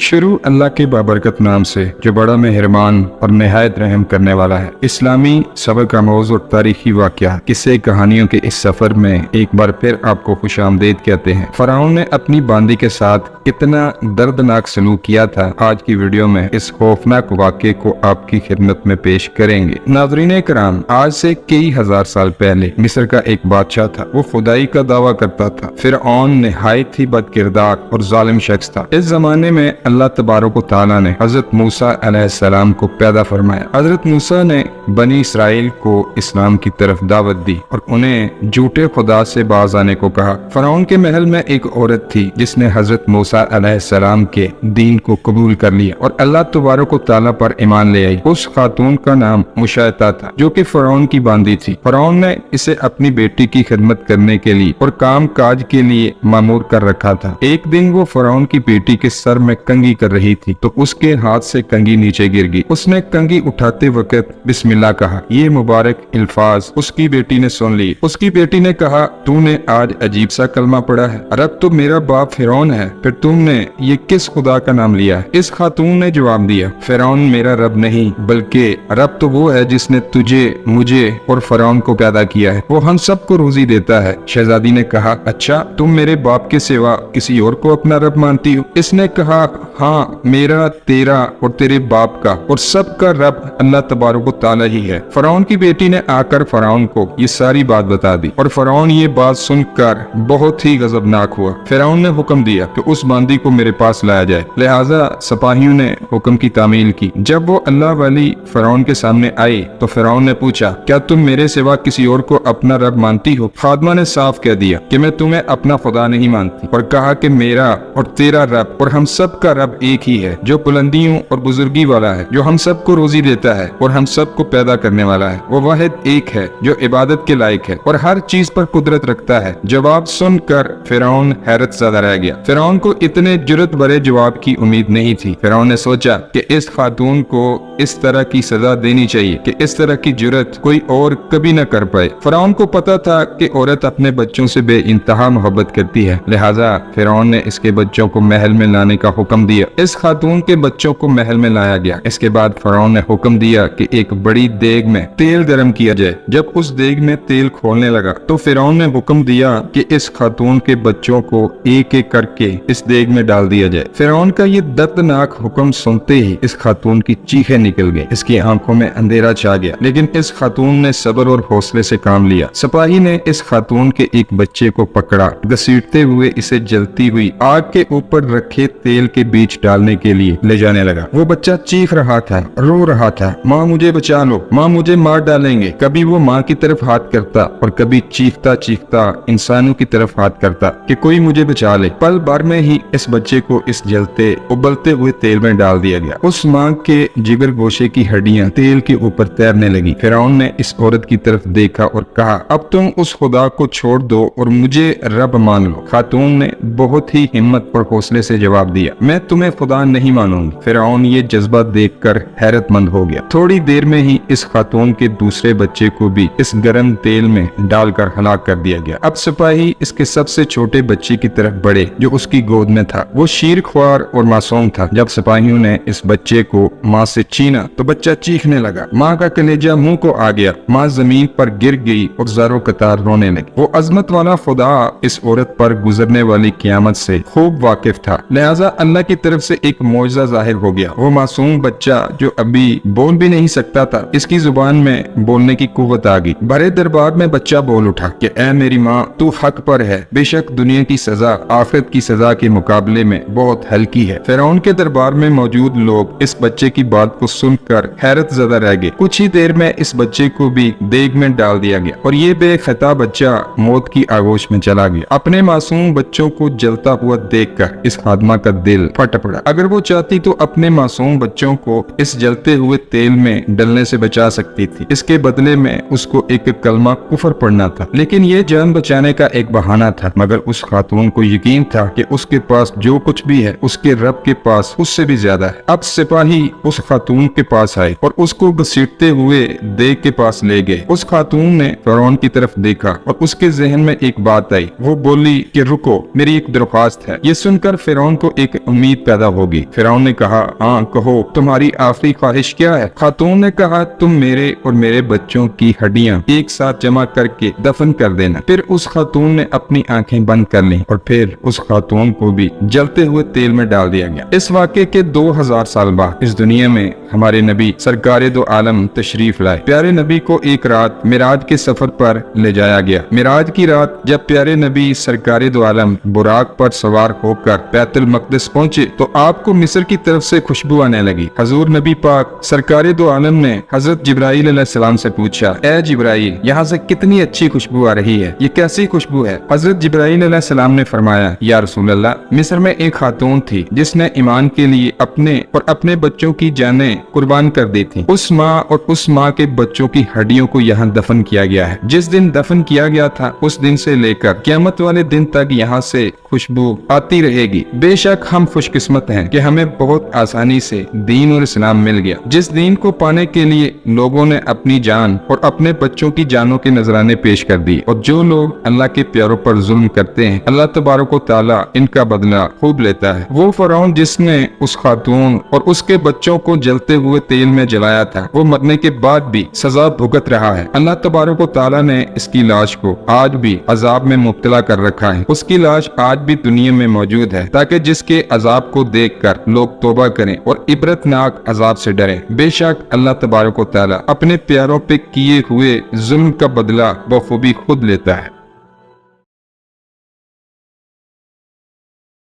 शुरू अल्लाह के बाबरकत नाम से जो बड़ा मेहरबान और नहायत रहम करने वाला है। इस्लामी सबक का मौज़ू और तारीखी वाक़या किस्से कहानियों के इस सफर में एक बार फिर आपको खुशामदीद कहते हैं। फराउन ने अपनी बांदी के साथ कितना दर्दनाक सलूक किया था, आज की वीडियो में इस खौफनाक वाक़े को आपकी खिदमत में पेश करेंगे। नाज़रीन कराम, आज से कई हजार साल पहले मिस्र का एक बादशाह था। वो खुदाई का दावा करता था। फिरऔन निहायत ही बदकिरदार और जालिम शख्स था। इस जमाने में अल्लाह तबारक व तआला ने हजरत मूसा अलैहिस्सलाम को पैदा फरमाया। हजरत मूसा ने बनी इसराइल को इस्लाम की तरफ दावत दी और उन्हें झूठे खुदा से बाज आने को कहा। फरऔन के महल में एक औरत थी जिसने हजरत मूसा अलैहिस्सलाम के दीन को कबूल कर लिया और अल्लाह तबारक व तआला पर ईमान ले आई। उस खातून का नाम मुशैता था जो कि फरऔन की बांदी थी। फरऔन ने इसे अपनी बेटी की खिदमत करने के लिए और काम काज के लिए मामूर कर रखा था। एक दिन वो फरऔन की बेटी के सर में कंघी कर रही थी तो उसके हाथ से कंघी नीचे गिर गई। उसने कंघी उठाते वक्त बिस्मिल्लाह कहा। ये मुबारक अल्फाज उसकी बेटी ने सुन ली। उसकी बेटी ने कहा, तूने आज अजीब सा कलमा पढ़ा है। रब तो मेरा बाप फिरौन है, फिर तुमने ये किस खुदा का नाम लिया है? इस खातून ने जवाब दिया, फिरौन मेरा रब नहीं बल्कि रब तो वो है जिसने तुझे, मुझे और फिरौन को पैदा किया है। वो हम सबको रोजी देता है। शहजादी ने कहा, अच्छा तुम मेरे बाप के सिवा किसी और को अपना रब मानती हो? इसने कहा, हाँ, मेरा, तेरा और तेरे बाप का और सबका रब अल्लाह तबारक व तआला ही है। फिरौन की बेटी ने आकर फिरौन को ये सारी बात बता दी और फिरौन ये बात सुनकर बहुत ही गजबनाक हुआ। फिरौन ने हुक्म दिया कि उस बांदी को मेरे पास लाया जाए। लिहाजा सिपाहियों ने हुक्म की तामील की। जब वो अल्लाह वाली फिरौन के सामने आई तो फिरौन ने पूछा, क्या तुम मेरे सिवा किसी और को अपना रब मानती हो? खादमा ने साफ कह दिया कि मैं तुम्हें अपना खुदा नहीं मानती और कहा कि मेरा और तेरा रब और हम सब का रब एक ही है जो बुलंदियों और बुजुर्गी वाला है, जो हम सबको रोजी देता है और हम सबको पैदा करने वाला है। वो वाहिद एक है जो इबादत के लायक है और हर चीज पर कुदरत रखता है। जवाब सुनकर फिरौन हैरत ज़दा रह गया। फिरौन को इतने जुर्रत भरे जवाब की उम्मीद नहीं थी। फिरौन ने सोचा कि इस खातून को इस तरह की सजा देनी चाहिए कि इस तरह की जुर्रत कोई और कभी न कर पाए। फिरौन को पता था कि औरत अपने बच्चों से बेइंतहा मोहब्बत करती है। लिहाजा फिरौन ने इसके बच्चों को महल में लाने का हुक्म दिया। इस खातून के बच्चों को महल में लाया गया। इसके बाद फिरौन ने हुक्म दिया कि एक बड़ी देग में तेल गर्म किया जाए। जब उस देग में तेल खोलने लगा तो फिरौन ने हुक्म दिया कि इस खातून के बच्चों को एक एक करके इस देग में डाल दिया जाए। फिरौन का ये दर्दनाक हुक्म सुनते ही इस खातून की चीखें निकल गई। इसकी आंखों में अंधेरा छा गया, लेकिन इस खातून ने सब्र और हौसले से काम लिया। सिपाही ने इस खातून के एक बच्चे को पकड़ा, घसीटते हुए इसे जलती हुई आग के ऊपर रखे तेल के बीच डालने के लिए ले जाने लगा। वो बच्चा चीख रहा था, रो रहा था, माँ मुझे बचा लो, माँ मुझे मार डालेंगे। कभी वो माँ की तरफ हाथ करता और कभी चीखता चीखता इंसानों की तरफ हाथ करता कि कोई मुझे बचा ले। पल भर में ही इस बच्चे को इस जलते उबलते हुए तेल में डाल दिया गया। उस माँ के जिगर गोशे की हड्डियां तेल के ऊपर तैरने लगी। फिरौन ने इस औरत की तरफ देखा और कहा, अब तुम उस खुदा को छोड़ दो और मुझे रब मान लो। खातून ने बहुत ही हिम्मत और हौसले से जवाब दिया, मैं तुम्हें खुदा नहीं मानूंगी। फिरौन ये जज्बा देखकर हैरतमंद हो गया। थोड़ी देर में ही इस खातून के दूसरे बच्चे को भी इस गर्म तेल में डालकर हलाक कर दिया गया। अब सिपाही इसके सबसे छोटे बच्चे की तरफ बढ़े जो उसकी गोद में था। वो शीरख्वार और मासूम था। जब सिपाहियों ने इस बच्चे को माँ से छीना तो बच्चा चीखने लगा। माँ का कलेजा मुंह को आ गया। माँ जमीन पर गिर गई और ज़ारो कतार रोने लगी। वो अजमत वाला खुदा इस औरत पर गुजरने वाली क़यामत से खूब वाकिफ था। लिहाजा अल्लाह की तरफ से एक मौजज़ा जाहिर हो गया। वो मासूम बच्चा जो अभी बोल भी नहीं सकता था, इसकी जुबान में बोलने की कुव्वत आ गई। भरे दरबार में बच्चा बोल उठा कि ऐ मेरी माँ, तू हक पर है। बेशक दुनिया की सजा आखिरत की सजा के मुकाबले में बहुत हल्की है। फिरौन के दरबार में मौजूद लोग इस बच्चे की बात को सुनकर हैरत ज़दा रह गए। कुछ ही देर में इस बच्चे को भी देग में डाल दिया गया और ये बेखता बच्चा मौत की आगोश में चला गया। अपने मासूम बच्चों को जलता हुआ देखकर इस खादमा का दिल फट पड़ा। अगर वो चाहती तो अपने मासूम बच्चों को इस जलते हुए तेल में डलने से बचा सकती थी। इसके बदले में उसको एक कलमा कुफर पढ़ना था, लेकिन ये जान बचाने का एक बहाना था। मगर उस खातून को यकीन था कि उसके पास जो कुछ भी है उसके रब के पास उससे भी ज्यादा है। अब सिपाही उस खातून के पास आए और उसको घसीटते हुए देग के पास ले गए। उस खातून ने फिरौन की तरफ देखा और उसके जहन में एक बात आई। वो बोली कि रुको, मेरी एक दरख्वास्त है। ये सुनकर फिरौन को एक उम्मीद पैदा होगी। फिरौन ने कहा, हाँ कहो, तुम्हारी आखिरी ख्वाहिश क्या है? खातून ने कहा, तुम मेरे और मेरे बच्चों की हड्डियां एक साथ जमा करके दफन कर देना। फिर उस खातून ने अपनी आंखें बंद कर लीं और फिर उस खातून को भी जलते हुए तेल में डाल दिया गया। इस वाक़े के 2000 साल बाद इस दुनिया में हमारे नबी सरकारे दो आलम तशरीफ लाए। प्यारे नबी को एक रात मिराज के सफर पर ले जाया गया। मिराज की रात जब प्यारे नबी सरकारे दो आलम बुराक पर सवार होकर बैतुल मक़दिस पहुंचे तो आपको मिस्र की तरफ से खुशबू आने लगी। हजूर नबी पाक सरकारे दो आलम ने हजरत जिब्राइल अलैहिस्सलाम से पूछा, ए जिब्राइल, यहाँ से कितनी अच्छी खुशबू आ रही है, ये कैसी खुशबू है? हजरत जिब्राइल अलैहिस्सलाम ने फरमाया, या रसूल अल्लाह, मिस्र में एक खातून थी जिसने ईमान के लिए अपने और अपने बच्चों की जानें कुर्बान कर दी थी। उस माँ और उस माँ के बच्चों की हड्डियों को यहाँ दफन किया गया है। जिस दिन दफन किया गया था उस दिन से लेकर क़यामत वाले दिन तक यहाँ से खुशबू आती रहेगी। बेशक हम खुशकिस्मत हैं कि हमें बहुत आसानी से दीन और इस्लाम मिल गया, जिस दीन को पाने के लिए लोगों ने अपनी जान और अपने बच्चों की जानों के नजराने पेश कर दिए। और जो लोग अल्लाह के प्यारों पर जुल्म करते हैं, अल्लाह तबारक व तआला इनका बदला खूब लेता है। वो फिरौन जिसने उस खातून और उसके बच्चों को जलते हुए तेल में जलाया था, वो मरने के बाद भी सजा भुगत रहा है। अल्लाह तबारक व तआला ने इसकी लाश को आज भी अजाब में मुब्तला कर रखा है। उसकी लाश आज भी दुनिया में मौजूद है ताकि जिसके अजाब को देखकर लोग तौबा करें और इबरतनाक अजाब से डरें। बेशक अल्लाह तबारक व तआला अपने प्यारों पे किए हुए जुल्म का बदला बखूबी खुद लेता है।